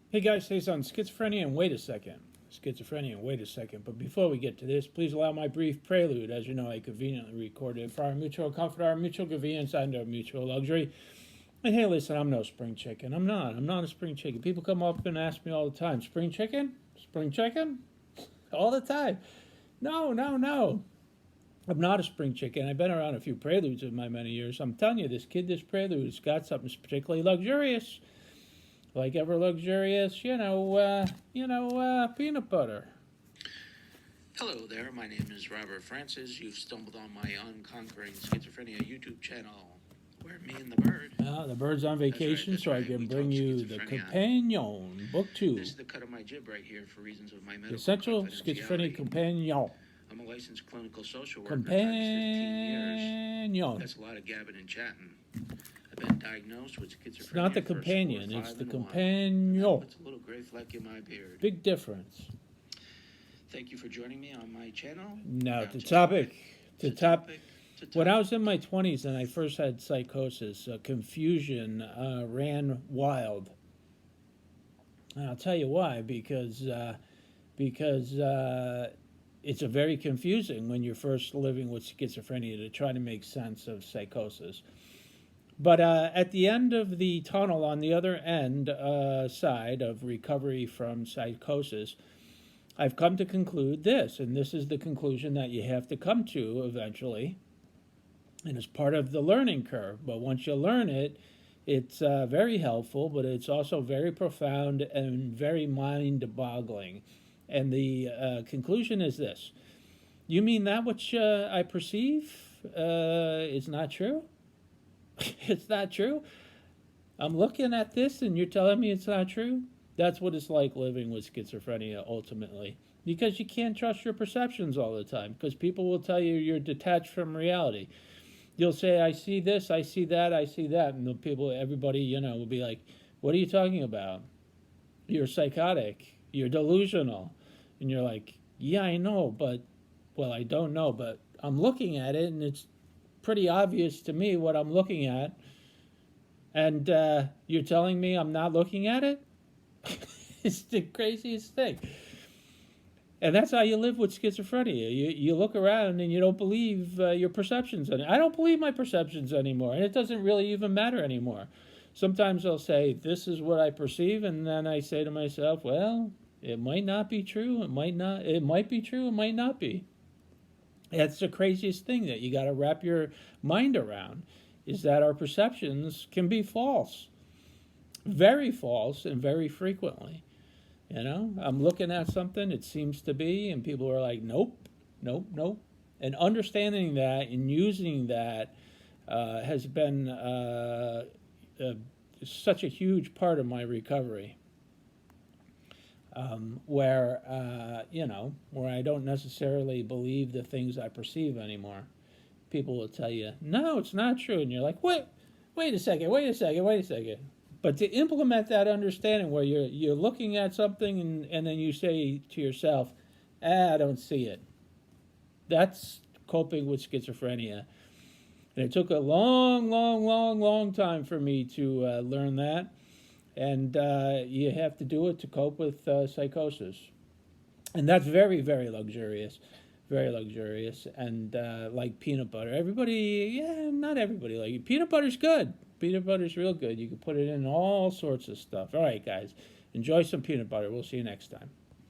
Hey guys, say on schizophrenia and wait a second. Schizophrenia and wait a second. But before we get to this, please allow my brief prelude. As you know, I conveniently recorded it for our mutual comfort, our mutual convenience, and our mutual luxury. And hey, listen, I'm no spring chicken. I'm not. I'm not a spring chicken. People come up and ask me all the time, spring chicken? Spring chicken? All the time. No, no, no. I'm not a spring chicken. I've been around a few preludes in my many years. I'm telling you, this prelude has got something particularly luxurious. Like ever luxurious, peanut butter. Hello there, my name is Robert Francis. You've stumbled on my Unconquering Schizophrenia YouTube channel, where me and the bird... The bird's on vacation, that's so I right, can we bring talk you the schizophrenia. Companion, Book 2. This is the cut of my jib right here for reasons of my medical Essential Schizophrenia confidentiality. Companion. I'm a licensed clinical social worker, practiced 15 years. Companion. That's a lot of gabbing and chatting. I've been diagnosed with schizophrenia. It's not the for a companion, score, it's 5 the and 1. companion. It's a little gray fleck in my beard. Big difference. Thank you for joining me on my channel. Now, To topic. topic. When I was in my 20s and I first had psychosis, confusion ran wild. And I'll tell you why, because it's a very confusing when you're first living with schizophrenia to try to make sense of psychosis. But at the end of the tunnel, on the other end side of recovery from psychosis, I've come to conclude this, and this is the conclusion that you have to come to eventually, and it's part of the learning curve. But once you learn it, it's very helpful, but it's also very profound and very mind-boggling. And the conclusion is this: you mean that which I perceive is not true? It's not true? I'm looking at this and you're telling me it's not true? That's what it's like living with schizophrenia ultimately. Because you can't trust your perceptions all the time. Because people will tell you you're detached from reality. You'll say, I see this, I see that, I see that. And everybody, will be like, what are you talking about? You're psychotic. You're delusional. And you're like, yeah, I know, but, well, I don't know, but I'm looking at it and it's pretty obvious to me what I'm looking at. And you're telling me I'm not looking at it? It's the craziest thing. And that's how you live with schizophrenia. You look around and you don't believe your perceptions. I don't believe my perceptions anymore. And it doesn't really even matter anymore. Sometimes I'll say, this is what I perceive. And then I say to myself, well, it might not be true. It might be true. It might not be. That's the craziest thing that you got to wrap your mind around, is that our perceptions can be false. Very false, and very frequently. I'm looking at something, it seems to be, and people are like, nope, nope, nope. And understanding that and using that has been such a huge part of my recovery. Where I don't necessarily believe the things I perceive anymore. People will tell you, no, it's not true. And you're like, wait a second. But to implement that understanding where you're looking at something and then you say to yourself, I don't see it. That's coping with schizophrenia. And it took a long time for me to learn that. And you have to do it to cope with psychosis. And that's very, very luxurious. Very luxurious. And like peanut butter. Not everybody like it. Peanut butter's good. Peanut butter's real good. You can put it in all sorts of stuff. All right, guys. Enjoy some peanut butter. We'll see you next time.